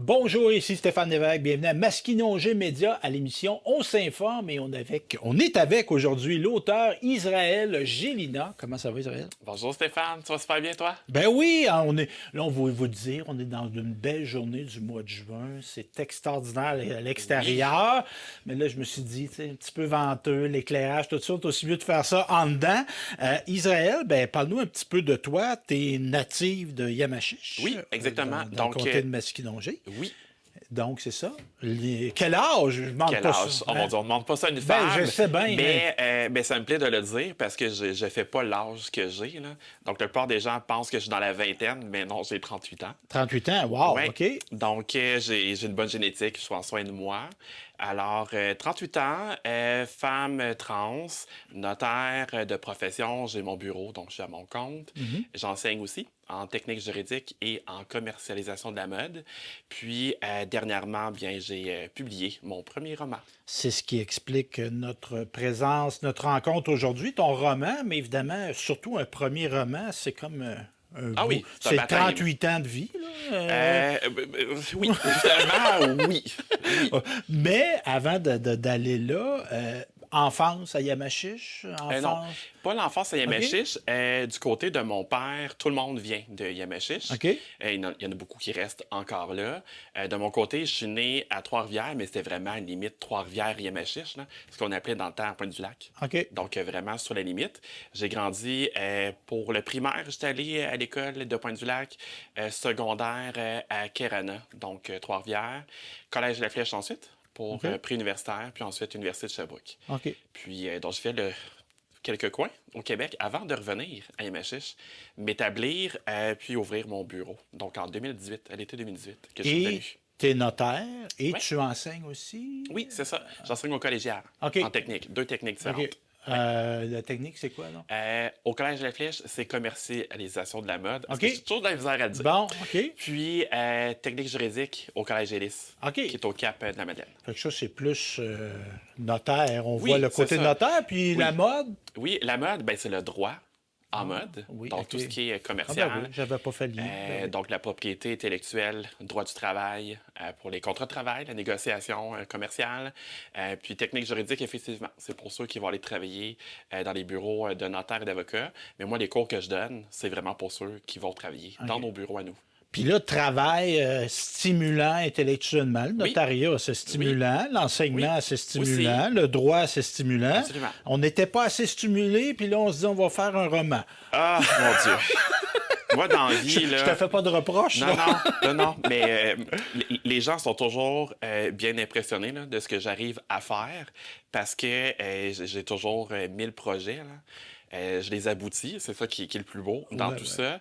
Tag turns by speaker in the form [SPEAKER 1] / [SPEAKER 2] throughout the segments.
[SPEAKER 1] Bonjour, ici Stéphane Lévesque. Bienvenue à Masquinongé Média à l'émission On s'informe et on est avec aujourd'hui l'auteur Israël Gélina. Comment ça va, Israël?
[SPEAKER 2] Bonjour Stéphane, ça va super bien toi?
[SPEAKER 1] Ben oui, hein, là, on va vous dire, on est dans une belle journée du mois de juin. C'est extraordinaire à l'extérieur. Mais là, je me suis dit, tu sais, un petit peu venteux, l'éclairage, tout ça, c'est aussi mieux de faire ça en dedans. Israël, ben, parle-nous un petit peu de toi. Tu es native de Yamachiche,
[SPEAKER 2] Oui, exactement.
[SPEAKER 1] dans le comté de Masquinongé.
[SPEAKER 2] Oui.
[SPEAKER 1] Donc, c'est ça. Quel âge? Je demande
[SPEAKER 2] Quel
[SPEAKER 1] pas
[SPEAKER 2] âge?
[SPEAKER 1] ça.
[SPEAKER 2] Oh mon Dieu, on ne demande pas ça à une
[SPEAKER 1] Ben,
[SPEAKER 2] femme.
[SPEAKER 1] je sais bien.
[SPEAKER 2] Mais ça me plaît de le dire parce que je ne fais pas l'âge que j'ai, là. Donc, la plupart des gens pensent que je suis dans la vingtaine, mais non, j'ai 38 ans.
[SPEAKER 1] 38 ans, wow,
[SPEAKER 2] Ouais.
[SPEAKER 1] OK.
[SPEAKER 2] Donc, j'ai une bonne génétique, je prends soin de moi. Alors, 38 ans, femme trans, notaire de profession, j'ai mon bureau, donc je suis à mon compte. J'enseigne aussi en technique juridique et en commercialisation de la mode. Puis, dernièrement, bien, j'ai publié mon premier roman.
[SPEAKER 1] C'est ce qui explique notre présence, notre rencontre aujourd'hui. Ton roman, mais évidemment, surtout un premier roman, c'est comme
[SPEAKER 2] Ah oui, c'est un
[SPEAKER 1] c'est
[SPEAKER 2] baptême.
[SPEAKER 1] 38 ans de vie, là.
[SPEAKER 2] Oui, finalement, oui.
[SPEAKER 1] Mais avant d'aller là, enfance à Yamachiche,
[SPEAKER 2] Non,
[SPEAKER 1] enfance...
[SPEAKER 2] pas l'enfance à
[SPEAKER 1] OK.
[SPEAKER 2] Yamachiche. Du côté de mon père, tout le monde vient de Yamachiche.
[SPEAKER 1] OK.
[SPEAKER 2] Il y en a beaucoup qui restent encore là. De mon côté, je suis né à Trois-Rivières, mais c'était vraiment limite Trois-Rivières-Yamachiche, là, ce qu'on appelait dans le temps Pointe-du-Lac.
[SPEAKER 1] OK.
[SPEAKER 2] Donc, vraiment sur la limite. J'ai grandi pour le primaire, j'étais allé à l'école de Pointe-du-Lac, secondaire à Kerana, donc Trois-Rivières. Collège de la Flèche ensuite, pour
[SPEAKER 1] OK.
[SPEAKER 2] pré-universitaire, puis ensuite Université de Sherbrooke.
[SPEAKER 1] OK.
[SPEAKER 2] Puis, donc, j'ai fait quelques coins au Québec avant de revenir à MHH, m'établir, puis ouvrir mon bureau. Donc, en 2018, à l'été 2018, que je suis
[SPEAKER 1] Et
[SPEAKER 2] revenu.
[SPEAKER 1] tu es notaire et
[SPEAKER 2] Ouais.
[SPEAKER 1] tu enseignes aussi?
[SPEAKER 2] Oui, c'est ça. J'enseigne au collégial,
[SPEAKER 1] OK.
[SPEAKER 2] en technique. Deux techniques différentes.
[SPEAKER 1] OK. La technique, c'est quoi, non?
[SPEAKER 2] Au Collège de la Flèche, c'est commercialisation de la mode. Parce
[SPEAKER 1] OK.
[SPEAKER 2] que j'ai toujours de la misère à le dire.
[SPEAKER 1] Bon, OK.
[SPEAKER 2] Puis, technique juridique au Collège Élis,
[SPEAKER 1] OK.
[SPEAKER 2] qui est au Cap de la Madeleine.
[SPEAKER 1] Fait que ça, c'est plus notaire. On
[SPEAKER 2] Oui,
[SPEAKER 1] voit le
[SPEAKER 2] c'est
[SPEAKER 1] côté
[SPEAKER 2] ça.
[SPEAKER 1] notaire, puis
[SPEAKER 2] Oui.
[SPEAKER 1] la mode.
[SPEAKER 2] Oui, la mode, ben, c'est le droit en mode.
[SPEAKER 1] oui,
[SPEAKER 2] Donc,
[SPEAKER 1] OK.
[SPEAKER 2] tout ce qui est
[SPEAKER 1] Ah
[SPEAKER 2] commercial.
[SPEAKER 1] ben oui, j'avais pas fait le lien. Ben oui.
[SPEAKER 2] Donc, la propriété intellectuelle, droit du travail, pour les contrats de travail, la négociation commerciale, puis technique juridique, effectivement. C'est pour ceux qui vont aller travailler dans les bureaux de notaires et d'avocats. Mais moi, les cours que je donne, c'est vraiment pour ceux qui vont travailler dans nos bureaux à nous.
[SPEAKER 1] Puis là, travail stimulant intellectuellement. Le notariat, c'est stimulant. L'enseignement,
[SPEAKER 2] Oui.
[SPEAKER 1] c'est stimulant. Le droit, c'est stimulant.
[SPEAKER 2] Absolument.
[SPEAKER 1] On n'était pas assez stimulé, puis là, on se dit, on va faire un roman.
[SPEAKER 2] Ah, mon Dieu! Moi, dans la vie, là...
[SPEAKER 1] Je te fais pas de reproches,
[SPEAKER 2] Non,
[SPEAKER 1] là.
[SPEAKER 2] non, mais les gens sont toujours bien impressionnés là, de ce que j'arrive à faire parce que j'ai toujours 1000 projets. Là. Je les aboutis, c'est ça qui est le plus beau dans
[SPEAKER 1] Ouais,
[SPEAKER 2] tout
[SPEAKER 1] ouais.
[SPEAKER 2] ça.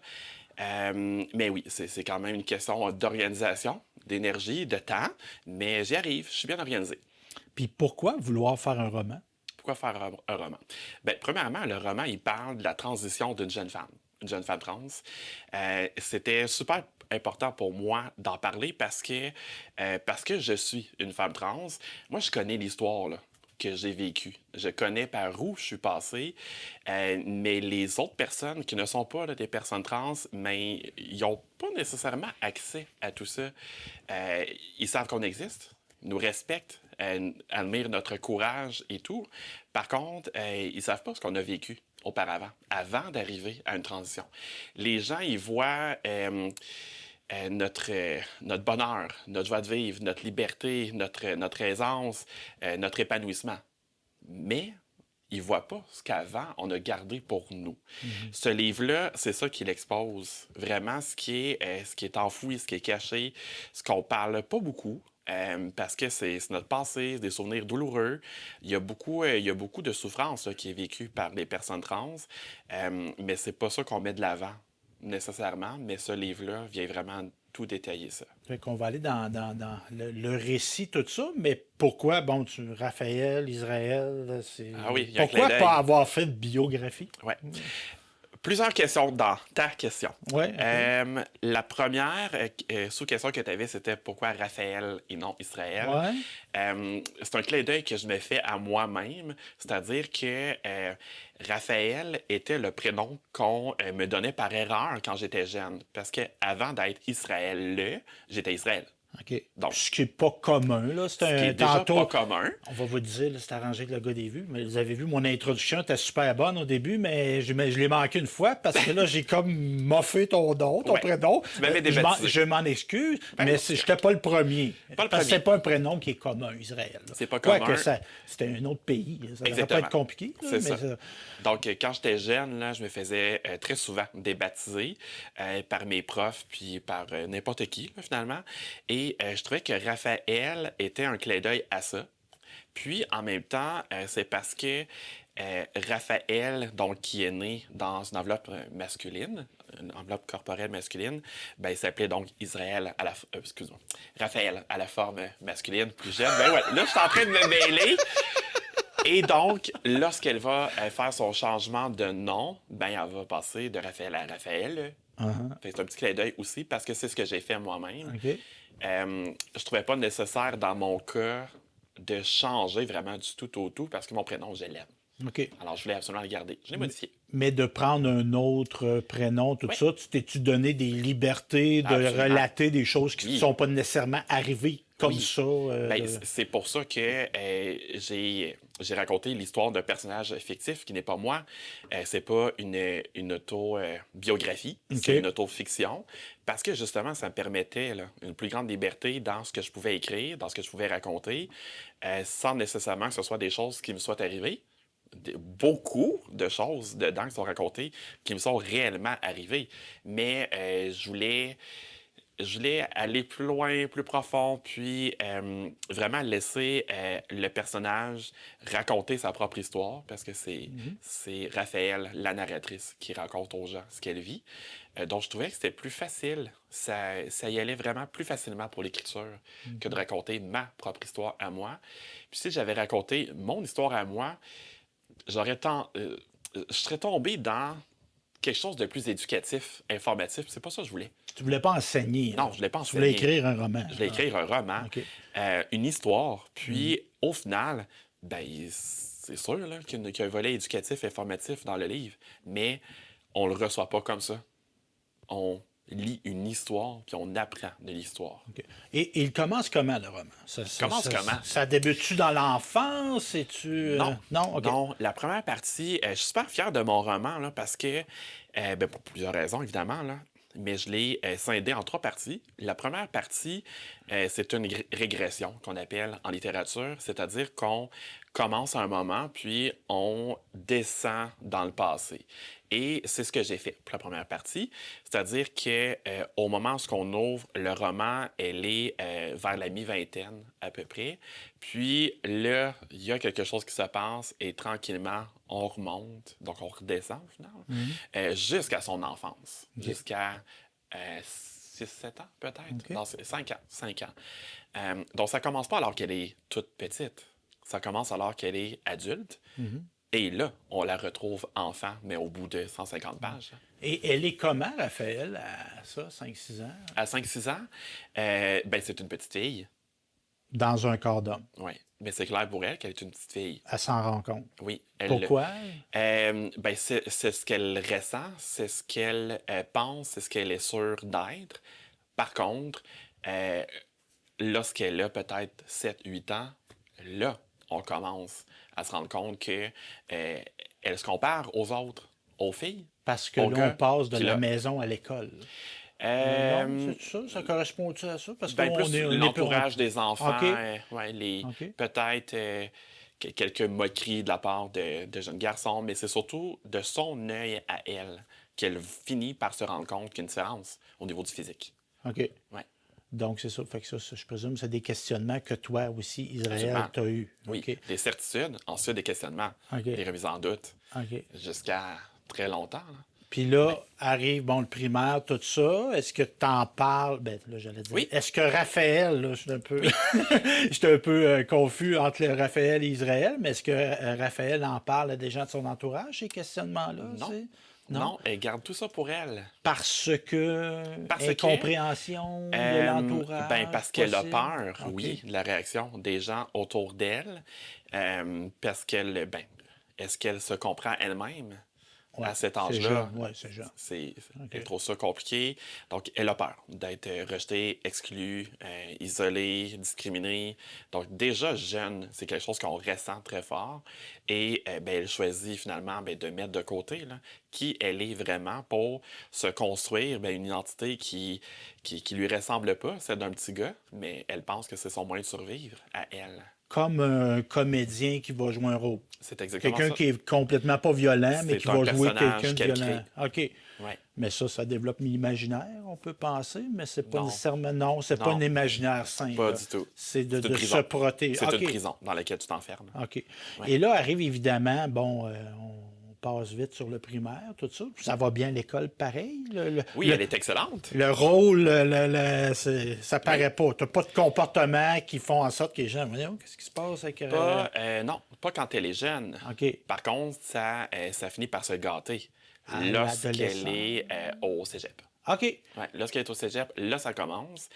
[SPEAKER 2] Mais oui, c'est quand même une question d'organisation, d'énergie, de temps, mais j'y arrive, je suis bien organisé.
[SPEAKER 1] Puis pourquoi vouloir faire un roman?
[SPEAKER 2] Pourquoi faire un roman? Bien, premièrement, le roman, il parle de la transition d'une jeune femme trans. C'était super important pour moi d'en parler parce que je suis une femme trans. Moi, je connais l'histoire là, que j'ai vécue. Je connais par où je suis passé, mais les autres personnes qui ne sont pas là, des personnes trans, mais ils n'ont pas nécessairement accès à tout ça. Ils savent qu'on existe, nous respectent, admirent notre courage et tout. Par contre, ils ne savent pas ce qu'on a vécu auparavant, avant d'arriver à une transition. Les gens, ils voient notre bonheur, notre joie de vivre, notre liberté, notre aisance, notre épanouissement. Mais ils ne voient pas ce qu'avant, on a gardé pour nous. Ce livre-là, c'est ça qu'il expose. Vraiment, ce qui est enfoui, ce qui est caché, ce qu'on ne parle pas beaucoup. Parce que c'est notre passé, c'est des souvenirs douloureux. Il y a beaucoup de souffrance là, qui est vécue par les personnes trans, mais c'est pas ça qu'on met de l'avant nécessairement. Mais ce livre-là vient vraiment tout détailler ça.
[SPEAKER 1] Fait qu'on va aller dans le récit, tout ça, mais pourquoi, bon, Raphaël, Israël, c'est...
[SPEAKER 2] Ah oui, il y a un
[SPEAKER 1] Pourquoi
[SPEAKER 2] clin
[SPEAKER 1] pas
[SPEAKER 2] d'œil.
[SPEAKER 1] avoir fait de biographie?
[SPEAKER 2] Ouais. Plusieurs questions dans ta question.
[SPEAKER 1] Ouais, ok.
[SPEAKER 2] La première sous-question que tu avais, c'était pourquoi Raphaël et non Israël.
[SPEAKER 1] Ouais.
[SPEAKER 2] C'est un clin d'œil que je me fais à moi-même, c'est-à-dire que Raphaël était le prénom qu'on me donnait par erreur quand j'étais jeune, parce qu'avant d'être Israël, j'étais Israël.
[SPEAKER 1] OK.
[SPEAKER 2] Donc,
[SPEAKER 1] Ce qui n'est pas commun, là. C'est
[SPEAKER 2] ce qui est
[SPEAKER 1] un
[SPEAKER 2] déjà
[SPEAKER 1] tantôt.
[SPEAKER 2] pas commun.
[SPEAKER 1] On va vous le dire, là, c'est arrangé que le gars des vues. Mais vous avez vu, mon introduction était super bonne au début, mais je l'ai manqué une fois parce que là, j'ai comme moffé ton nom, ton
[SPEAKER 2] Ouais.
[SPEAKER 1] prénom.
[SPEAKER 2] Tu m'avais
[SPEAKER 1] Je m'en
[SPEAKER 2] débaptisé.
[SPEAKER 1] je m'en excuse,
[SPEAKER 2] Ben
[SPEAKER 1] mais
[SPEAKER 2] non,
[SPEAKER 1] je n'étais pas le premier.
[SPEAKER 2] Pas le
[SPEAKER 1] Parce que c'est
[SPEAKER 2] premier.
[SPEAKER 1] pas un prénom qui est commun, Israël. Là.
[SPEAKER 2] C'est pas
[SPEAKER 1] Quoique
[SPEAKER 2] commun.
[SPEAKER 1] c'était un autre pays. Ça ne devrait pas
[SPEAKER 2] Exactement.
[SPEAKER 1] être compliqué. Là,
[SPEAKER 2] C'est
[SPEAKER 1] mais
[SPEAKER 2] ça. Donc, quand j'étais jeune, là, je me faisais très souvent débaptiser par mes profs, puis par n'importe qui, là, finalement. Et je trouvais que Raphaël était un clin d'œil à ça. Puis, en même temps, c'est parce que Raphaël, donc, qui est né dans une enveloppe masculine, une enveloppe corporelle masculine, ben, il s'appelait donc Israël à la... excuse-moi. Raphaël à la forme masculine, plus jeune. Ben ouais, là, je suis en train de me mêler. Et donc, lorsqu'elle va faire son changement de nom, ben, elle va passer de Raphaël à Raphaël. Fait que c'est un petit clin d'œil aussi parce que c'est ce que j'ai fait moi-même.
[SPEAKER 1] OK.
[SPEAKER 2] Je trouvais pas nécessaire dans mon cas de changer vraiment du tout au tout parce que mon prénom, je l'aime.
[SPEAKER 1] OK.
[SPEAKER 2] Alors, je voulais absolument le garder. Je l'ai modifié.
[SPEAKER 1] Mais de prendre un autre prénom, tout
[SPEAKER 2] Oui.
[SPEAKER 1] ça, tu t'es-tu donné des libertés de
[SPEAKER 2] Absolument.
[SPEAKER 1] relater des choses qui ne
[SPEAKER 2] Oui.
[SPEAKER 1] sont pas nécessairement arrivées comme
[SPEAKER 2] Oui.
[SPEAKER 1] ça?
[SPEAKER 2] Ben, c'est pour ça que j'ai raconté l'histoire d'un personnage fictif qui n'est pas moi. C'est pas une auto-biographie, c'est une auto-fiction. Parce que justement, ça me permettait là, une plus grande liberté dans ce que je pouvais écrire, dans ce que je pouvais raconter, sans nécessairement que ce soit des choses qui me soient arrivées. Beaucoup de choses dedans qui sont racontées qui me sont réellement arrivées. Mais je voulais aller plus loin, plus profond, puis vraiment laisser le personnage raconter sa propre histoire, parce que c'est Raphaël, la narratrice, qui raconte aux gens ce qu'elle vit. Donc, je trouvais que c'était plus facile. Ça y allait vraiment plus facilement pour l'écriture que de raconter ma propre histoire à moi. Puis si j'avais raconté mon histoire à moi, je serais tombé dans quelque chose de plus éducatif, informatif. C'est pas ça que je voulais.
[SPEAKER 1] Tu voulais pas enseigner.
[SPEAKER 2] Non,
[SPEAKER 1] là.
[SPEAKER 2] je voulais pas
[SPEAKER 1] Tu voulais
[SPEAKER 2] enseigner.
[SPEAKER 1] écrire un roman.
[SPEAKER 2] Je voulais écrire un roman,
[SPEAKER 1] OK.
[SPEAKER 2] une histoire. Puis, au final, ben, c'est sûr là, qu'il y a un volet éducatif, informatif dans le livre, mais on le reçoit pas comme ça. On lit une histoire, puis on apprend de l'histoire.
[SPEAKER 1] OK. Et il commence comment, le roman?
[SPEAKER 2] Commence comment?
[SPEAKER 1] Ça débute-tu dans l'enfance?
[SPEAKER 2] Non.
[SPEAKER 1] Non? OK.
[SPEAKER 2] Non, la première partie, je suis super fier de mon roman là, parce que, ben, pour plusieurs raisons, évidemment, là, mais je l'ai scindé en 3 parties. La première partie, c'est une régression qu'on appelle en littérature, c'est-à-dire qu'on commence à un moment, puis on descend dans le passé. Et c'est ce que j'ai fait pour la première partie, c'est-à-dire que au moment où on ouvre le roman, elle est vers la mi-vingtaine à peu près. Puis là, il y a quelque chose qui se passe et tranquillement, on remonte, donc on redescend au final, jusqu'à son enfance, jusqu'à 6-7 ans peut-être, non, 5 ans. 5 ans. Donc ça commence pas alors qu'elle est toute petite, ça commence alors qu'elle est adulte. Et là, on la retrouve enfant, mais au bout de 150 pages.
[SPEAKER 1] Et elle est comment, Raphaël, à ça, 5-6 ans?
[SPEAKER 2] À 5-6 ans, ben, c'est une petite fille.
[SPEAKER 1] Dans un corps d'homme.
[SPEAKER 2] Oui. Mais c'est clair pour elle qu'elle est une petite fille.
[SPEAKER 1] Elle s'en rend compte.
[SPEAKER 2] Oui.
[SPEAKER 1] Pourquoi?
[SPEAKER 2] Ben, c'est ce qu'elle ressent, c'est ce qu'elle pense, c'est ce qu'elle est sûre d'être. Par contre, lorsqu'elle a peut-être 7-8 ans, là, on commence à se rendre compte que elle se compare aux autres, aux filles.
[SPEAKER 1] Parce que
[SPEAKER 2] aux
[SPEAKER 1] là,
[SPEAKER 2] gars,
[SPEAKER 1] on passe de
[SPEAKER 2] puis
[SPEAKER 1] la
[SPEAKER 2] là,
[SPEAKER 1] maison à l'école.
[SPEAKER 2] euh,
[SPEAKER 1] Non, c'est ça? Ça correspond-tu à ça? Parce
[SPEAKER 2] ben,
[SPEAKER 1] qu'on
[SPEAKER 2] plus
[SPEAKER 1] est, on est
[SPEAKER 2] l'entourage des enfants,
[SPEAKER 1] OK.
[SPEAKER 2] ouais,
[SPEAKER 1] OK.
[SPEAKER 2] peut-être quelques moqueries de la part de jeunes garçons, mais c'est surtout de son œil à elle qu'elle finit par se rendre compte qu'il y a une différence au niveau du physique.
[SPEAKER 1] OK.
[SPEAKER 2] Ouais.
[SPEAKER 1] Donc, c'est ça. Fait que ça, je présume, c'est des questionnements que toi aussi, Israël,
[SPEAKER 2] Absolument.
[SPEAKER 1] t'as eu.
[SPEAKER 2] Oui,
[SPEAKER 1] OK.
[SPEAKER 2] des certitudes, ensuite des questionnements,
[SPEAKER 1] OK.
[SPEAKER 2] des remises en doute,
[SPEAKER 1] OK.
[SPEAKER 2] jusqu'à très longtemps. Là.
[SPEAKER 1] Puis là, arrive, bon, le primaire, tout ça. Est-ce que tu en parles? Ben, là, j'allais dire.
[SPEAKER 2] Oui.
[SPEAKER 1] Est-ce que Raphaël, là, je suis un peu, j'étais un peu confus entre le Raphaël et Israël, mais est-ce que Raphaël en parle à des gens de son entourage, ces questionnements-là?
[SPEAKER 2] Non.
[SPEAKER 1] c'est-
[SPEAKER 2] Non, elle garde tout ça pour elle.
[SPEAKER 1] Parce que
[SPEAKER 2] Parce que,
[SPEAKER 1] incompréhension de l'entourage.
[SPEAKER 2] Ben, parce qu'elle a
[SPEAKER 1] possible?
[SPEAKER 2] peur,
[SPEAKER 1] OK.
[SPEAKER 2] oui, de la réaction des gens autour d'elle. Parce qu'elle, ben, est-ce qu'elle se comprend elle-même?
[SPEAKER 1] Ouais,
[SPEAKER 2] à cet
[SPEAKER 1] c'est
[SPEAKER 2] âge-là,
[SPEAKER 1] jeune. Ouais, c'est jeune. OK.
[SPEAKER 2] elle trouve ça compliqué. Donc, elle a peur d'être rejetée, exclue, isolée, discriminée. Donc, déjà jeune, c'est quelque chose qu'on ressent très fort. Et ben, elle choisit finalement ben, de mettre de côté là, qui elle est vraiment pour se construire ben, une identité qui lui ressemble pas, celle d'un petit gars, mais elle pense que c'est son moyen de survivre à elle.
[SPEAKER 1] Comme un comédien qui va jouer un rôle.
[SPEAKER 2] C'est exactement
[SPEAKER 1] Quelqu'un
[SPEAKER 2] ça.
[SPEAKER 1] qui est complètement pas violent, mais qui
[SPEAKER 2] C'est un
[SPEAKER 1] va jouer quelqu'un
[SPEAKER 2] personnage
[SPEAKER 1] de
[SPEAKER 2] qu'elle
[SPEAKER 1] violent.
[SPEAKER 2] crée.
[SPEAKER 1] OK.
[SPEAKER 2] Ouais.
[SPEAKER 1] Mais ça développe l'imaginaire, on peut penser, mais c'est pas
[SPEAKER 2] Non,
[SPEAKER 1] nécessairement. Non, c'est pas un
[SPEAKER 2] non,
[SPEAKER 1] imaginaire sain,
[SPEAKER 2] pas
[SPEAKER 1] là.
[SPEAKER 2] du tout.
[SPEAKER 1] C'est
[SPEAKER 2] C'est une
[SPEAKER 1] de se
[SPEAKER 2] prison.
[SPEAKER 1] protéger.
[SPEAKER 2] C'est une
[SPEAKER 1] OK.
[SPEAKER 2] prison dans laquelle tu t'enfermes.
[SPEAKER 1] OK.
[SPEAKER 2] Ouais.
[SPEAKER 1] Et là arrive évidemment, bon, on passe vite sur le primaire, tout ça. Ça va bien à l'école pareil.
[SPEAKER 2] Oui, elle est excellente.
[SPEAKER 1] Le rôle, ça
[SPEAKER 2] Oui.
[SPEAKER 1] paraît pas. T'as pas de comportement qui font en sorte que les gens, voyons, qu'est-ce qui se passe avec.
[SPEAKER 2] Non, pas quand elle est jeune.
[SPEAKER 1] OK.
[SPEAKER 2] Par contre, ça finit par se gâter
[SPEAKER 1] À
[SPEAKER 2] lorsqu'elle
[SPEAKER 1] l'adolescence.
[SPEAKER 2] est au cégep.
[SPEAKER 1] OK.
[SPEAKER 2] Ouais, lorsqu'elle est au cégep, là, ça commence.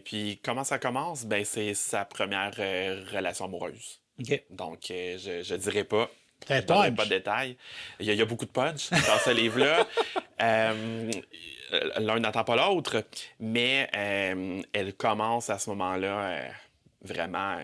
[SPEAKER 2] Puis comment ça commence? Ben, c'est sa première relation amoureuse.
[SPEAKER 1] OK.
[SPEAKER 2] Donc, je dirais pas.
[SPEAKER 1] T'as un
[SPEAKER 2] Je donnerai
[SPEAKER 1] punch.
[SPEAKER 2] pas de détails. Il y a beaucoup de punch dans ce livre-là. L'un n'attend pas l'autre, mais elle commence à ce moment-là vraiment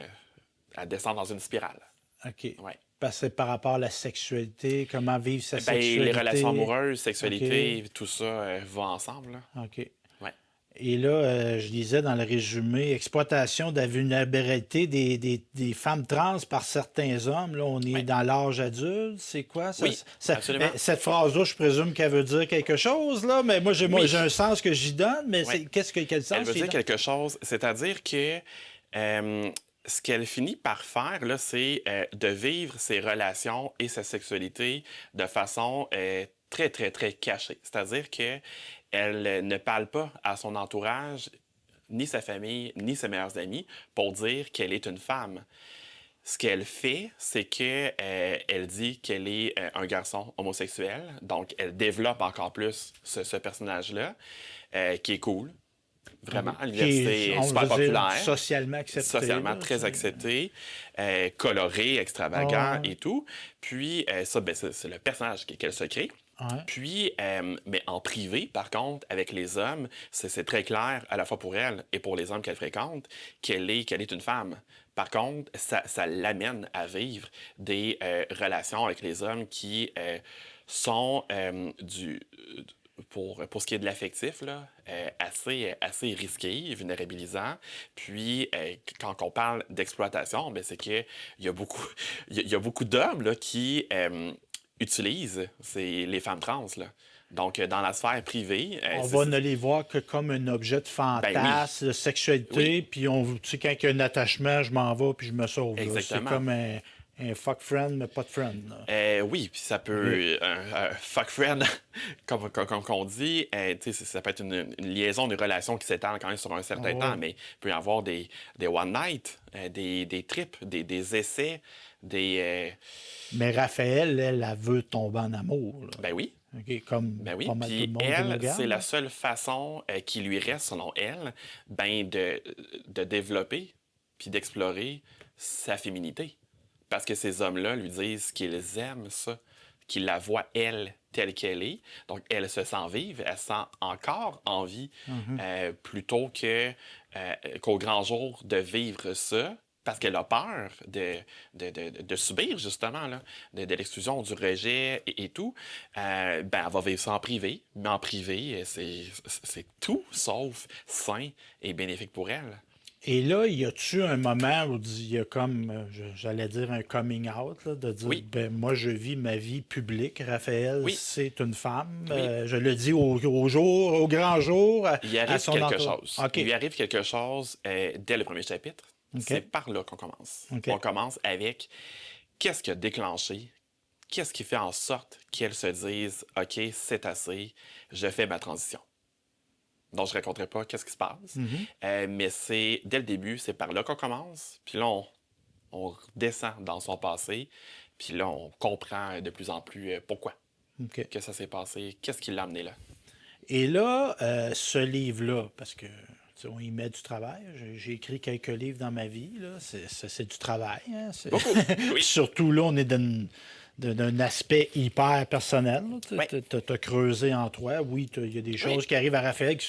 [SPEAKER 2] à descendre dans une spirale.
[SPEAKER 1] OK.
[SPEAKER 2] Ouais.
[SPEAKER 1] Parce que c'est par rapport à la sexualité, comment vivre sa
[SPEAKER 2] Ben,
[SPEAKER 1] sexualité.
[SPEAKER 2] les relations amoureuses, sexualité, tout ça va ensemble. Là.
[SPEAKER 1] OK.
[SPEAKER 2] Ouais.
[SPEAKER 1] Et là, je lisais dans le résumé, exploitation de la vulnérabilité des femmes trans par certains hommes. Là, on est
[SPEAKER 2] Oui.
[SPEAKER 1] dans l'âge adulte. C'est quoi ça?
[SPEAKER 2] Oui, absolument.
[SPEAKER 1] Cette phrase-là, je présume qu'elle veut dire quelque chose, là, mais moi,
[SPEAKER 2] Oui.
[SPEAKER 1] j'ai un sens que j'y donne, mais
[SPEAKER 2] Oui.
[SPEAKER 1] quel sens
[SPEAKER 2] Elle veut
[SPEAKER 1] j'y
[SPEAKER 2] dire
[SPEAKER 1] donne?
[SPEAKER 2] quelque chose, c'est-à-dire que ce qu'elle finit par faire, là, c'est de vivre ses relations et sa sexualité de façon très, très, très cachée. C'est-à-dire que elle ne parle pas à son entourage, ni sa famille, ni ses meilleurs amis, pour dire qu'elle est une femme. Ce qu'elle fait, c'est que elle dit qu'elle est un garçon homosexuel, donc elle développe encore plus ce personnage-là, qui est cool. Vraiment, à l'université,
[SPEAKER 1] on
[SPEAKER 2] super
[SPEAKER 1] veut dire,
[SPEAKER 2] populaire,
[SPEAKER 1] socialement accepté.
[SPEAKER 2] socialement
[SPEAKER 1] là,
[SPEAKER 2] très
[SPEAKER 1] c'est-
[SPEAKER 2] accepté, coloré, extravagant
[SPEAKER 1] Ah,
[SPEAKER 2] et tout. Puis, ça, ben, c'est le personnage qu'elle se crée.
[SPEAKER 1] ouais.
[SPEAKER 2] Puis, mais en privé, par contre, avec les hommes, c'est très clair, à la fois pour elle et pour les hommes qu'elle fréquente, qu'elle est une femme. Par contre, ça l'amène à vivre des relations avec les hommes qui sont pour ce qui est de l'affectif, là, assez risqué, vulnérabilisant. Puis, quand on parle d'exploitation, ben, c'est qu'il y a beaucoup, il y a beaucoup d'hommes là, qui utilisent les femmes trans. Là. Donc, dans la sphère privée,
[SPEAKER 1] On va ne les voir que comme un objet de
[SPEAKER 2] Ben
[SPEAKER 1] fantasme, de sexualité,
[SPEAKER 2] Oui.
[SPEAKER 1] puis tu sais, quand il y a un attachement, je m'en vais, puis je me sauve. Là. C'est
[SPEAKER 2] Exactement.
[SPEAKER 1] comme un fuck friend, mais pas de friend. Là.
[SPEAKER 2] Oui, puis ça peut. Un fuck friend, comme on dit, tu sais, ça peut être une liaison, une relation qui s'étend quand même sur un certain
[SPEAKER 1] Ouais.
[SPEAKER 2] temps, mais il peut y avoir des one night, des trips, des essais, des.
[SPEAKER 1] Mais Raphaël, elle veut tomber en amour. Là.
[SPEAKER 2] Ben oui.
[SPEAKER 1] OK, comme
[SPEAKER 2] Ben oui,
[SPEAKER 1] pas mal tout
[SPEAKER 2] puis
[SPEAKER 1] le monde
[SPEAKER 2] elle,
[SPEAKER 1] monogame,
[SPEAKER 2] c'est
[SPEAKER 1] là.
[SPEAKER 2] la seule façon qui lui reste, selon elle, ben de développer puis d'explorer sa féminité. Parce que ces hommes-là lui disent qu'ils aiment ça, qu'ils la voient, elle, telle qu'elle est. Donc, elle se sent vive, elle se sent encore en vie, plutôt qu'au grand jour de vivre ça, parce qu'elle a peur de subir, justement, là, de l'exclusion, du rejet et tout. Ben, elle va vivre ça en privé, mais en privé, c'est tout sauf sain et bénéfique pour elle.
[SPEAKER 1] Et là, y a-tu un moment où il y a comme, j'allais dire un coming out, là, de dire,
[SPEAKER 2] Oui.
[SPEAKER 1] ben moi, je vis ma vie publique. Raphaël,
[SPEAKER 2] Oui.
[SPEAKER 1] c'est une femme.
[SPEAKER 2] Oui.
[SPEAKER 1] Je le dis au jour, au grand jour,
[SPEAKER 2] Il
[SPEAKER 1] à
[SPEAKER 2] arrive
[SPEAKER 1] son
[SPEAKER 2] quelque
[SPEAKER 1] entourage.
[SPEAKER 2] chose.
[SPEAKER 1] OK.
[SPEAKER 2] Il lui arrive quelque chose dès le premier chapitre.
[SPEAKER 1] OK.
[SPEAKER 2] C'est par là qu'on commence.
[SPEAKER 1] OK.
[SPEAKER 2] On commence avec qu'est-ce qui a déclenché, qu'est-ce qui fait en sorte qu'elle se dise « OK, c'est assez, je fais ma transition ». Donc, je ne raconterai pas qu'est-ce qui se passe, mais c'est dès le début, c'est par là qu'on commence. Puis là, on descend dans son passé, puis là, on comprend de plus en plus pourquoi
[SPEAKER 1] OK.
[SPEAKER 2] que ça s'est passé, qu'est-ce qui l'a amené là.
[SPEAKER 1] Et là, ce livre-là, parce que tu sais, on y met du travail. J'ai écrit quelques livres dans ma vie. Là. C'est du travail. Hein.
[SPEAKER 2] Beaucoup, oui.
[SPEAKER 1] Surtout là, on est d'un aspect hyper personnel.
[SPEAKER 2] Ouais.
[SPEAKER 1] Tu as creusé en toi. Oui, il y a des choses qui arrivent à Raphaël qui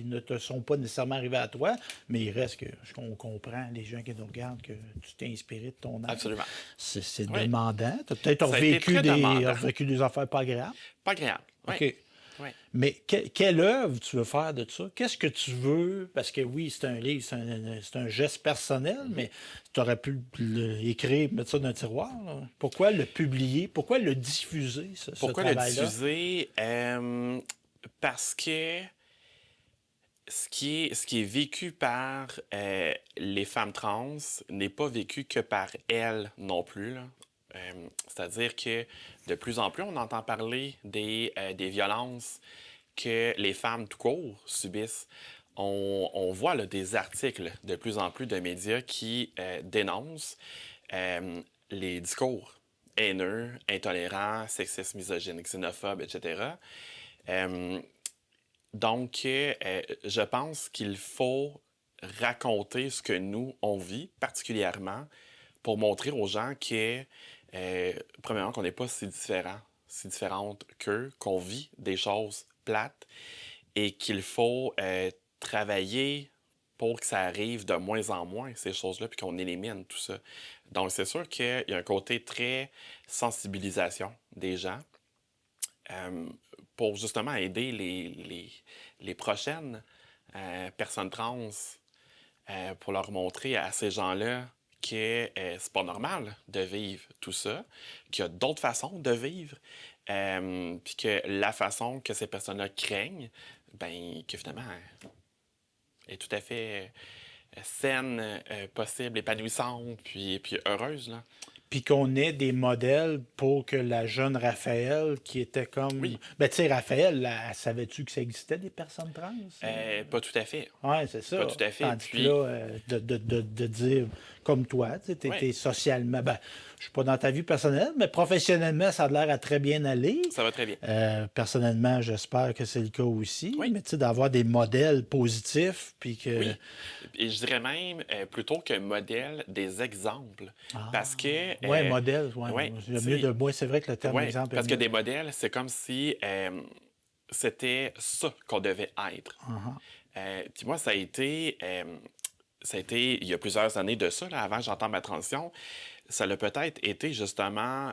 [SPEAKER 1] ne te sont pas nécessairement arrivées à toi, mais il reste que on comprend, les gens qui nous regardent, que tu t'es inspiré de ton âme.
[SPEAKER 2] Absolument.
[SPEAKER 1] C'est
[SPEAKER 2] Oui.
[SPEAKER 1] demandant. Tu as peut-être
[SPEAKER 2] Ça a été très demandant.
[SPEAKER 1] revécu des affaires pas agréables.
[SPEAKER 2] Pas agréable. Oui.
[SPEAKER 1] OK.
[SPEAKER 2] Oui.
[SPEAKER 1] Mais quelle œuvre tu veux faire de ça? Qu'est-ce que tu veux? Parce que oui, c'est un livre, c'est un geste personnel, mais tu aurais pu l'écrire, mettre ça dans un tiroir. Là. Pourquoi le publier? Pourquoi le diffuser, ce
[SPEAKER 2] Pourquoi le
[SPEAKER 1] travail-là?
[SPEAKER 2] diffuser? Parce que ce qui est vécu par les femmes trans n'est pas vécu que par elles non plus, là. C'est-à-dire que de plus en plus, on entend parler des violences que les femmes tout court subissent. On voit là, des articles de plus en plus de médias qui dénoncent les discours haineux, intolérants, sexistes, misogynes, xénophobes, etc. Donc, je pense qu'il faut raconter ce que nous, on vit particulièrement pour montrer aux gens que, premièrement, qu'on n'est pas si différents, si différentes qu'eux, qu'on vit des choses plates et qu'il faut travailler pour que ça arrive de moins en moins, ces choses-là, puis qu'on élimine tout ça. Donc, c'est sûr qu'il y a un côté très sensibilisation des gens pour justement aider les prochaines personnes trans pour leur montrer à ces gens-là que c'est pas normal de vivre tout ça, qu'il y a d'autres façons de vivre, puis que la façon que ces personnes-là craignent, ben que finalement est tout à fait saine, possible, épanouissante, puis heureuse, là.
[SPEAKER 1] Puis qu'on ait des modèles pour que la jeune Raphaël, qui était comme...
[SPEAKER 2] Oui.
[SPEAKER 1] Ben, tu sais, Raphaël, savais-tu que ça existait des personnes trans?
[SPEAKER 2] Pas tout à fait.
[SPEAKER 1] Oui, c'est ça.
[SPEAKER 2] Pas tout à fait.
[SPEAKER 1] Tandis
[SPEAKER 2] Puis-
[SPEAKER 1] que là, de dire, comme toi, tu sais,
[SPEAKER 2] Ouais.
[SPEAKER 1] t'es socialement... Ben, je suis pas dans ta vie personnelle, mais professionnellement, ça a l'air à très bien aller.
[SPEAKER 2] Ça va très bien.
[SPEAKER 1] Personnellement, j'espère que c'est le cas aussi.
[SPEAKER 2] Oui.
[SPEAKER 1] Mais tu sais, d'avoir des modèles positifs, puis que...
[SPEAKER 2] Oui. Et je dirais même, plutôt que modèle, des exemples. Parce que...
[SPEAKER 1] Oui, modèle, ouais.
[SPEAKER 2] ouais,
[SPEAKER 1] Le
[SPEAKER 2] tu
[SPEAKER 1] mieux
[SPEAKER 2] sais,
[SPEAKER 1] de moi, c'est vrai que le terme
[SPEAKER 2] ouais,
[SPEAKER 1] exemple... est
[SPEAKER 2] parce que
[SPEAKER 1] mieux.
[SPEAKER 2] des modèles, c'est comme si c'était ça qu'on devait être. Puis moi, ça a été il y a plusieurs années de ça, là, avant que j'entende ma transition. Ça a peut-être été justement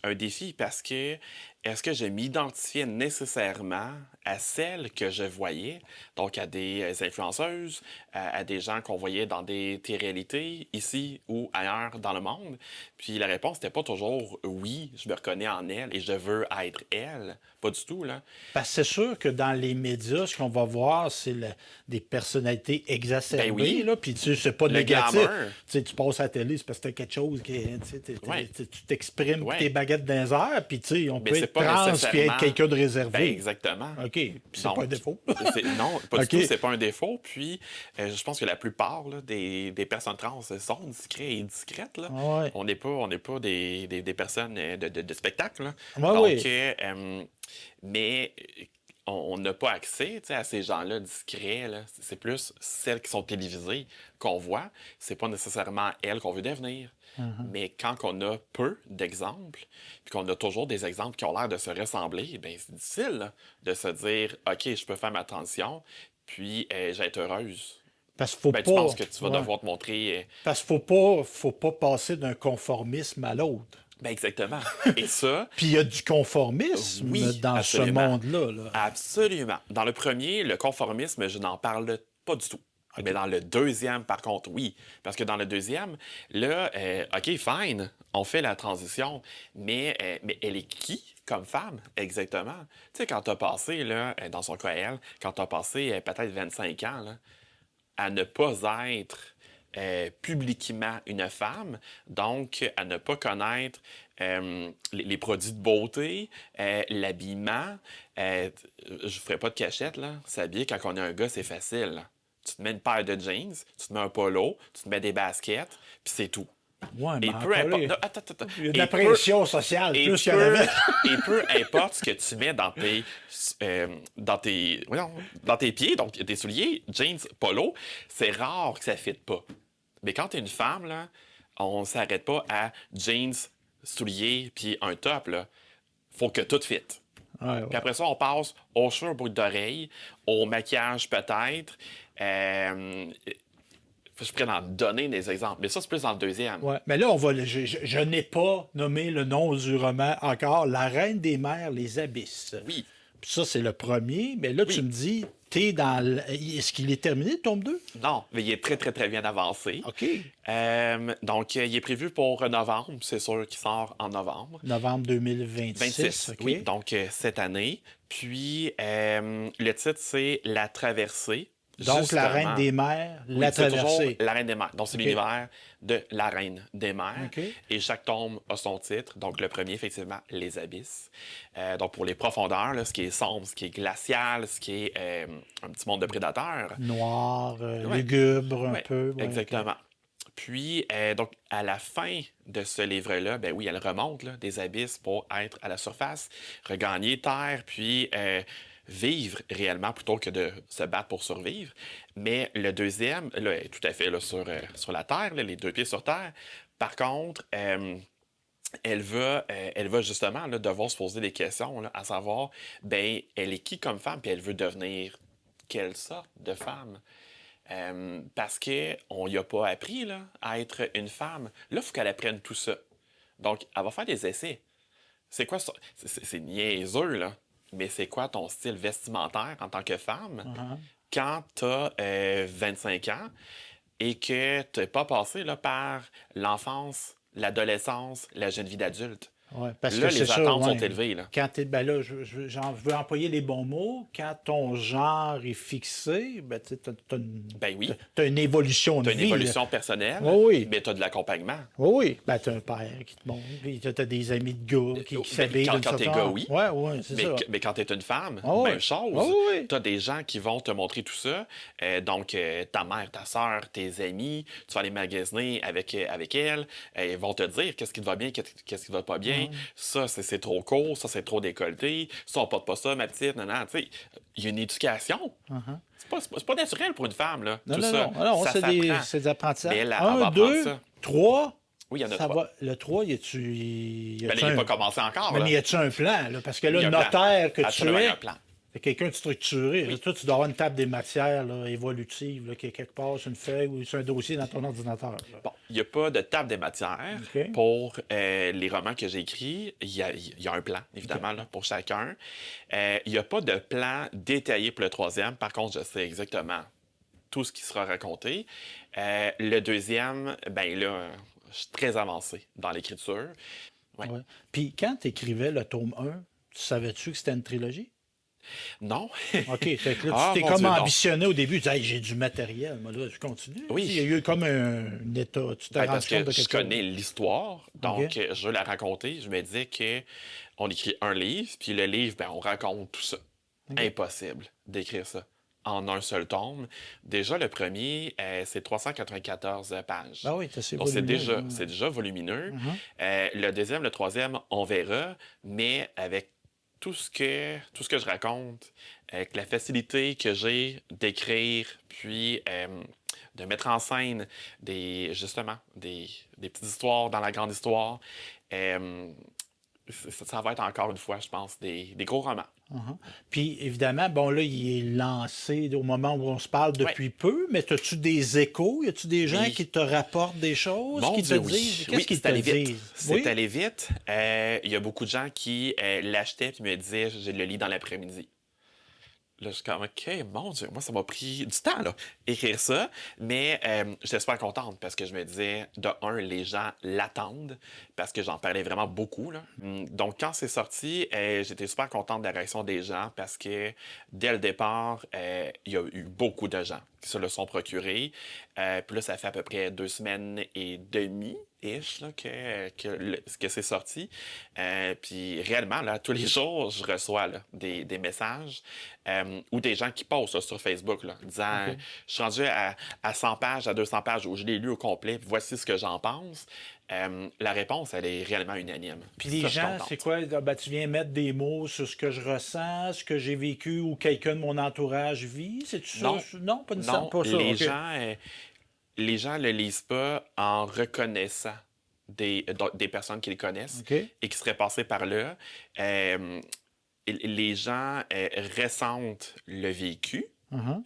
[SPEAKER 2] un défi parce que est-ce que je m'identifiais nécessairement à celles que je voyais, donc à des influenceuses, à des gens qu'on voyait dans des réalités ici ou ailleurs dans le monde? Puis la réponse n'était pas toujours oui, je me reconnais en elle et je veux être elle. Pas du tout, là.
[SPEAKER 1] Parce que c'est sûr que dans les médias, ce qu'on va voir, c'est des personnalités exacerbées.
[SPEAKER 2] Ben oui.
[SPEAKER 1] Là, puis tu sais, c'est pas
[SPEAKER 2] Le
[SPEAKER 1] négatif.
[SPEAKER 2] glamour.
[SPEAKER 1] Tu sais, tu passes à la télé, c'est parce que t'as quelque chose qui est, tu sais,
[SPEAKER 2] Ouais.
[SPEAKER 1] tu t'exprimes
[SPEAKER 2] Ouais.
[SPEAKER 1] tes baguettes dans les airs, puis tu sais, on
[SPEAKER 2] Mais
[SPEAKER 1] peut
[SPEAKER 2] c'est
[SPEAKER 1] être
[SPEAKER 2] pas
[SPEAKER 1] trans puis
[SPEAKER 2] nécessairement-
[SPEAKER 1] être quelqu'un de réservé.
[SPEAKER 2] Ben, exactement.
[SPEAKER 1] OK, puis c'est
[SPEAKER 2] Donc,
[SPEAKER 1] pas un défaut.
[SPEAKER 2] Non, pas
[SPEAKER 1] OK.
[SPEAKER 2] du tout, c'est pas un défaut. Puis, je pense que la plupart là, des personnes trans sont discrets et discrètes. Là.
[SPEAKER 1] Ouais.
[SPEAKER 2] On n'est pas des personnes de spectacle. Là.
[SPEAKER 1] Ouais,
[SPEAKER 2] Donc,
[SPEAKER 1] oui.
[SPEAKER 2] mais on n'a pas accès à ces gens-là discrets. Là. C'est plus celles qui sont télévisées qu'on voit. C'est pas nécessairement elles qu'on veut devenir. Mais quand on a peu d'exemples, puis qu'on a toujours des exemples qui ont l'air de se ressembler, ben c'est difficile là, de se dire « OK, je peux faire ma transition, puis je vais être heureuse.
[SPEAKER 1] Parce qu'il faut »
[SPEAKER 2] Ben,
[SPEAKER 1] pas.
[SPEAKER 2] tu penses que tu vas
[SPEAKER 1] Ouais.
[SPEAKER 2] devoir te montrer...
[SPEAKER 1] Parce qu'il faut pas passer d'un conformisme à l'autre.
[SPEAKER 2] Ben exactement. Et ça,
[SPEAKER 1] Puis il y a du conformisme
[SPEAKER 2] Oui,
[SPEAKER 1] dans
[SPEAKER 2] absolument.
[SPEAKER 1] ce monde-là. Là.
[SPEAKER 2] absolument. Dans le premier, le conformisme, je n'en parle pas du tout. Mais dans le deuxième, par contre, oui. Parce que dans le deuxième, là, OK, fine, on fait la transition, mais elle est qui comme femme, exactement? Tu sais, quand tu as passé, là, dans son cas, elle, quand tu as passé peut-être 25 ans, là, à ne pas être publiquement une femme, donc à ne pas connaître les produits de beauté, l'habillement. Je ne ferai pas de cachette, là. S'habiller quand on est un gars, c'est facile, là. Tu te mets une paire de jeans, tu te mets un polo, tu te mets des baskets, puis c'est tout.
[SPEAKER 1] Ouais, mais
[SPEAKER 2] Et peu
[SPEAKER 1] encore là,
[SPEAKER 2] importe... Non, attends.
[SPEAKER 1] il y a de la
[SPEAKER 2] Et peu-
[SPEAKER 1] pression sociale,
[SPEAKER 2] et
[SPEAKER 1] plus qu'il y en avait.
[SPEAKER 2] et peu importe ce que tu mets dans tes pieds, donc tes souliers, jeans, polo, c'est rare que ça ne fitte pas. Mais quand tu es une femme, là, on ne s'arrête pas à jeans, souliers, puis un top, là, faut que tout fit.
[SPEAKER 1] Ouais, ouais.
[SPEAKER 2] Puis après ça, on passe aux cheveux, aux boucles d'oreilles, au maquillage peut-être. Je pourrais en donner des exemples, mais ça, c'est plus dans le deuxième.
[SPEAKER 1] Ouais. Mais là, je n'ai pas nommé le nom du roman encore, La Reine des Mers, les Abysses.
[SPEAKER 2] Oui,
[SPEAKER 1] Puis ça, c'est le premier, mais là, tu
[SPEAKER 2] oui.
[SPEAKER 1] me dis, t'es dans. Est-ce qu'il est terminé, le tome 2?
[SPEAKER 2] Non, mais il est très, très, très bien avancé.
[SPEAKER 1] OK.
[SPEAKER 2] Donc, il est prévu pour novembre. C'est sûr qu'il sort en novembre.
[SPEAKER 1] Novembre 2026.
[SPEAKER 2] 26,
[SPEAKER 1] OK.
[SPEAKER 2] oui, donc cette année. Puis, le titre, c'est La Traversée.
[SPEAKER 1] Donc, La Reine
[SPEAKER 2] Justement.
[SPEAKER 1] des Mers,
[SPEAKER 2] Oui,
[SPEAKER 1] la
[SPEAKER 2] c'est toujours
[SPEAKER 1] traversée.
[SPEAKER 2] La Reine des Mers. Donc, c'est
[SPEAKER 1] OK.
[SPEAKER 2] l'univers de La Reine des Mers.
[SPEAKER 1] OK.
[SPEAKER 2] Et chaque tome a son titre. Donc, le premier, effectivement, Les Abysses. Donc, pour les profondeurs, là, ce qui est sombre, ce qui est glacial, ce qui est un petit monde de prédateurs.
[SPEAKER 1] Noir,
[SPEAKER 2] Ouais.
[SPEAKER 1] lugubre, un
[SPEAKER 2] Ouais,
[SPEAKER 1] peu. Ouais,
[SPEAKER 2] exactement. Puis, donc, à la fin de ce livre-là, ben oui, elle remonte là, des abysses pour être à la surface, regagner terre, puis vivre réellement plutôt que de se battre pour survivre. Mais le deuxième, là, est tout à fait là, sur la terre, là, les deux pieds sur terre. Par contre, elle va justement là, devoir se poser des questions, là, à savoir, ben, elle est qui comme femme, puis elle veut devenir quelle sorte de femme? Parce qu'on n'y a pas appris là, à être une femme. Là, il faut qu'elle apprenne tout ça. Donc, elle va faire des essais. C'est quoi ça? C'est niaiseux, là. Mais c'est quoi ton style vestimentaire en tant que femme
[SPEAKER 1] Uh-huh.
[SPEAKER 2] quand tu as 25 ans et que tu n'es pas passé là, par l'enfance, l'adolescence, la jeune vie d'adulte?
[SPEAKER 1] Ouais, parce
[SPEAKER 2] Là,
[SPEAKER 1] que c'est
[SPEAKER 2] les
[SPEAKER 1] ça,
[SPEAKER 2] attentes sont
[SPEAKER 1] ouais.
[SPEAKER 2] élevées, là.
[SPEAKER 1] Quand t'es, ben là, je veux employer les bons mots. Quand ton genre est fixé, ben, tu sais,
[SPEAKER 2] Ben oui,
[SPEAKER 1] t'as une évolution
[SPEAKER 2] tu
[SPEAKER 1] de
[SPEAKER 2] as une
[SPEAKER 1] vie. Là.
[SPEAKER 2] évolution personnelle,
[SPEAKER 1] Oui, oui.
[SPEAKER 2] mais tu as de l'accompagnement.
[SPEAKER 1] Oui, oui. Ben, t'as un père qui te montre, puis t'as des amis de gars qui
[SPEAKER 2] Ben,
[SPEAKER 1] s'habillent d'une
[SPEAKER 2] quand t'es
[SPEAKER 1] certaine
[SPEAKER 2] gars,
[SPEAKER 1] manière.
[SPEAKER 2] oui.
[SPEAKER 1] Ouais, ouais, c'est ça.
[SPEAKER 2] Mais quand tu es une femme,
[SPEAKER 1] Ah oui.
[SPEAKER 2] même chose.
[SPEAKER 1] Ah oui, oui.
[SPEAKER 2] Tu as des gens qui vont te montrer tout ça. Donc, ta mère, ta soeur, tes amis, tu vas aller magasiner avec elles. Ils vont te dire qu'est-ce qui te va bien, qu'est-ce qui va pas bien. Ça, c'est trop court. Ça, c'est trop décolleté. Ça, on porte pas ça, ma petite. Non, non, tu sais, il y a une éducation. C'est pas naturel pour une femme, là.
[SPEAKER 1] Non,
[SPEAKER 2] tout
[SPEAKER 1] non,
[SPEAKER 2] ça.
[SPEAKER 1] non. Non,
[SPEAKER 2] Ça
[SPEAKER 1] c'est
[SPEAKER 2] s'apprend.
[SPEAKER 1] c'est des apprentissages.
[SPEAKER 2] Mais elle va
[SPEAKER 1] Un,
[SPEAKER 2] apprendre
[SPEAKER 1] deux,
[SPEAKER 2] ça.
[SPEAKER 1] trois.
[SPEAKER 2] Oui, il y en a
[SPEAKER 1] Ça
[SPEAKER 2] trois.
[SPEAKER 1] va. Le 3, y a-tu.
[SPEAKER 2] Ben, là, il n'est pas commencé encore.
[SPEAKER 1] Mais
[SPEAKER 2] Là.
[SPEAKER 1] y a-tu un plan, là? Parce que là,
[SPEAKER 2] Il y a
[SPEAKER 1] le
[SPEAKER 2] un plan.
[SPEAKER 1] notaire que tu
[SPEAKER 2] Absolument, il y
[SPEAKER 1] es,
[SPEAKER 2] a un plan.
[SPEAKER 1] c'est quelqu'un de structuré. Là. Toi, tu dois avoir une table des matières là, évolutive là, qui est quelque part sur une feuille ou sur un dossier dans ton ordinateur. Là.
[SPEAKER 2] Bon, il n'y a pas de table des matières
[SPEAKER 1] OK.
[SPEAKER 2] pour les romans que j'ai écrits. Il y a un plan, évidemment, là, pour chacun. Il n'y a pas de plan détaillé pour le troisième. Par contre, je sais exactement tout ce qui sera raconté. Le deuxième, ben là, je suis très avancé dans l'écriture. Ouais.
[SPEAKER 1] Ouais. Puis quand tu écrivais le tome 1, tu savais-tu que c'était une trilogie?
[SPEAKER 2] Non?
[SPEAKER 1] OK. Fait que là,
[SPEAKER 2] Ah,
[SPEAKER 1] tu t'es
[SPEAKER 2] mon
[SPEAKER 1] comme
[SPEAKER 2] Dieu, non.
[SPEAKER 1] ambitionné au début. Tu dis, hey, j'ai du matériel. Moi, là, je continue.
[SPEAKER 2] Oui.
[SPEAKER 1] Il y a eu comme un état. Tu t'es
[SPEAKER 2] Ben,
[SPEAKER 1] rendu
[SPEAKER 2] parce
[SPEAKER 1] compte
[SPEAKER 2] que
[SPEAKER 1] de
[SPEAKER 2] je
[SPEAKER 1] quelque chose.
[SPEAKER 2] connais l'histoire, donc
[SPEAKER 1] OK.
[SPEAKER 2] je veux la raconter. Je me disais que on écrit un livre, puis le livre, ben, on raconte tout ça. Impossible d'écrire ça en un seul tome. Déjà, le premier, c'est 394 pages.
[SPEAKER 1] Ah oui, c'est
[SPEAKER 2] Donc,
[SPEAKER 1] volumineux.
[SPEAKER 2] c'est déjà volumineux. Le deuxième, le troisième, on verra, mais avec tout ce que je raconte, avec la facilité que j'ai d'écrire, puis de mettre en scène justement, des petites histoires dans la grande histoire, ça va être encore une fois, je pense, des gros romans.
[SPEAKER 1] Uh-huh. Puis évidemment, bon là, il est lancé au moment où on se parle depuis peu, mais as-tu des échos? Y a-tu des gens
[SPEAKER 2] Oui.
[SPEAKER 1] qui te rapportent des choses,
[SPEAKER 2] Mon
[SPEAKER 1] qui te
[SPEAKER 2] Dieu, oui.
[SPEAKER 1] disent?
[SPEAKER 2] Oui,
[SPEAKER 1] Qu'est-ce qu'ils
[SPEAKER 2] c'est
[SPEAKER 1] te
[SPEAKER 2] allé vite.
[SPEAKER 1] disent?
[SPEAKER 2] C'est
[SPEAKER 1] Oui?
[SPEAKER 2] allé vite. Il y a beaucoup de gens qui l'achetaient et me disaient, je le lis dans l'après-midi. Là, je suis comme, OK, mon Dieu, moi, ça m'a pris du temps, là, écrire ça. Mais j'étais super contente parce que je me disais, de un, les gens l'attendent parce que j'en parlais vraiment beaucoup, là. Donc, quand c'est sorti, j'étais super contente de la réaction des gens parce que dès le départ, il y a eu beaucoup de gens qui se le sont procurés. Puis là, ça fait à peu près 2 semaines et demie ish, là, que c'est sorti. Puis réellement, là, tous les jours, je reçois là, des messages ou des gens qui postent là, sur Facebook, là, disant je suis rendu à 100 pages, à 200 pages, où je l'ai lu au complet, puis voici ce que j'en pense. La réponse, elle est réellement unanime.
[SPEAKER 1] Puis les
[SPEAKER 2] Ça, je suis
[SPEAKER 1] gens,
[SPEAKER 2] contente.
[SPEAKER 1] c'est quoi? Ah, ben, tu viens mettre des mots sur ce que je ressens, ce que j'ai vécu ou quelqu'un de mon entourage vit? C'est-tu
[SPEAKER 2] Non.
[SPEAKER 1] ça? Non, pas nécessairement
[SPEAKER 2] Non,
[SPEAKER 1] pas ça. OK.
[SPEAKER 2] les gens le lisent pas en reconnaissant des personnes qui les connaissent
[SPEAKER 1] OK.
[SPEAKER 2] et qui seraient passées par là. Les gens ressentent le vécu
[SPEAKER 1] Mhm.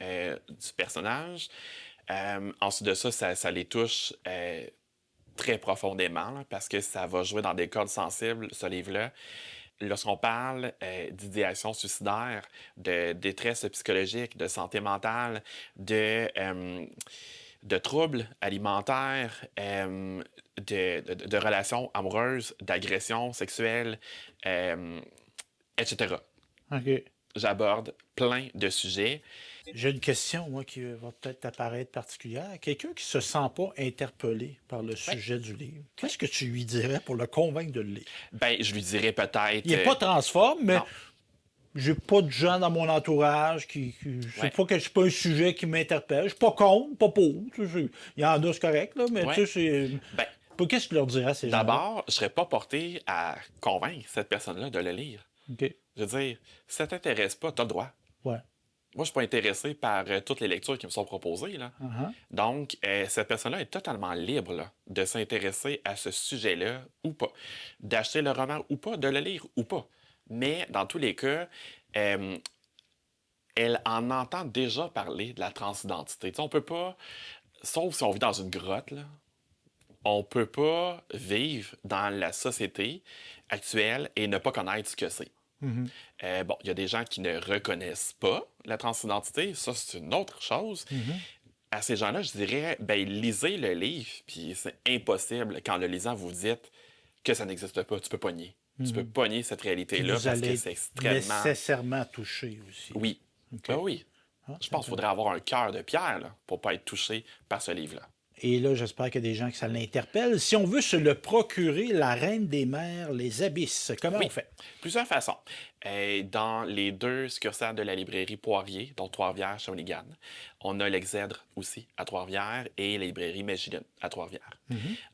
[SPEAKER 2] du personnage. Ensuite de ça, ça les touche très profondément là, parce que ça va jouer dans des cordes sensibles, ce livre-là. Lorsqu'on parle d'idéation suicidaire, de détresse psychologique, de santé mentale, de troubles alimentaires, de relations amoureuses, d'agressions sexuelles, etc.
[SPEAKER 1] OK.
[SPEAKER 2] J'aborde plein de sujets.
[SPEAKER 1] J'ai une question, moi, qui va peut-être apparaître particulière. Quelqu'un qui ne se sent pas interpellé par le sujet du livre, qu'est-ce que tu lui dirais pour le convaincre de le lire?
[SPEAKER 2] Ben, je lui dirais peut-être...
[SPEAKER 1] Il n'est pas transforme, mais
[SPEAKER 2] non.
[SPEAKER 1] j'ai pas de gens dans mon entourage qui c'est
[SPEAKER 2] Ouais.
[SPEAKER 1] pas que c'est pas un sujet qui m'interpelle. Je suis pas contre, pas pour. Tu sais, il y en a, c'est correct, là, mais
[SPEAKER 2] Ouais.
[SPEAKER 1] tu sais, c'est.
[SPEAKER 2] Ben,
[SPEAKER 1] Qu'est-ce que tu leur dirais à ces gens-là?
[SPEAKER 2] d'abord, je serais pas porté à convaincre cette personne-là de le lire.
[SPEAKER 1] OK.
[SPEAKER 2] Je veux dire, si ça t'intéresse pas, t'as le droit.
[SPEAKER 1] Ouais.
[SPEAKER 2] Moi, je suis pas intéressé par toutes les lectures qui me sont proposées, là.
[SPEAKER 1] Uh-huh.
[SPEAKER 2] Donc, cette personne-là est totalement libre là, de s'intéresser à ce sujet-là ou pas, d'acheter le roman ou pas, de le lire ou pas. Mais dans tous les cas, elle en entend déjà parler de la transidentité. Tu sais, on peut pas, sauf si on vit dans une grotte, là, on peut pas vivre dans la société actuelle et ne pas connaître ce que c'est. Bon, il y a des gens qui ne reconnaissent pas la transidentité, ça c'est une autre chose. À ces gens-là, je dirais, ben lisez le livre, puis c'est impossible quand le lisant vous dites que ça n'existe pas, tu peux pas nier. Tu peux pas nier cette
[SPEAKER 1] Puis
[SPEAKER 2] réalité-là
[SPEAKER 1] vous
[SPEAKER 2] parce que
[SPEAKER 1] allez
[SPEAKER 2] c'est extrêmement...
[SPEAKER 1] nécessairement toucher aussi.
[SPEAKER 2] Oui.
[SPEAKER 1] OK.
[SPEAKER 2] Ben oui.
[SPEAKER 1] Ah,
[SPEAKER 2] Je pense qu'il faudrait avoir un cœur de pierre là, pour pas être touché par ce livre-là.
[SPEAKER 1] Et là, j'espère qu'il y a des gens que ça l'interpelle. Si on veut se le procurer, La Reine des Mers, Les Abysses, comment
[SPEAKER 2] Oui.
[SPEAKER 1] on fait?
[SPEAKER 2] Plusieurs façons. Dans les 2 succursales de la librairie Poirier, dont Trois-Rivières, Shawinigan, on a l'Exèdre aussi à Trois-Rivières et la librairie Magellan à Trois-Rivières.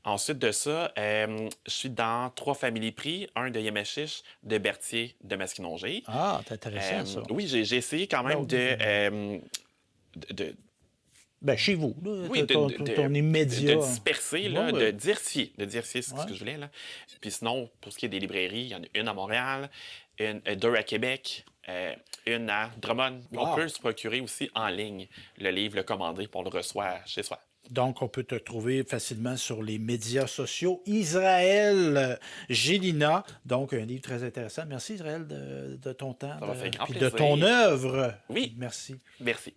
[SPEAKER 2] Ensuite de ça, je suis dans 3 familles prix, un de Yemachiche, de Berthier, de Masquinongé.
[SPEAKER 1] Ah, c'est intéressant, ça.
[SPEAKER 2] Oui, j'ai essayé quand même de
[SPEAKER 1] Ben, chez vous, là,
[SPEAKER 2] oui,
[SPEAKER 1] ton immédiat.
[SPEAKER 2] de disperser, là,
[SPEAKER 1] Ouais, ouais.
[SPEAKER 2] de diversifier. De diversifier, c'est
[SPEAKER 1] Ouais.
[SPEAKER 2] ce que je voulais. Là. Puis sinon, pour ce qui est des librairies, il y en a une à Montréal, deux à Québec, une à Drummond.
[SPEAKER 1] Wow.
[SPEAKER 2] On peut se procurer aussi en ligne le livre, le commander, puis on le reçoit chez soi.
[SPEAKER 1] Donc, on peut te trouver facilement sur les médias sociaux. Israël Gélina, donc un livre très intéressant. Merci Israël de ton temps,
[SPEAKER 2] Ça m'a fait grand
[SPEAKER 1] puis de
[SPEAKER 2] plaisir.
[SPEAKER 1] ton œuvre.
[SPEAKER 2] Oui.
[SPEAKER 1] Merci.
[SPEAKER 2] Merci.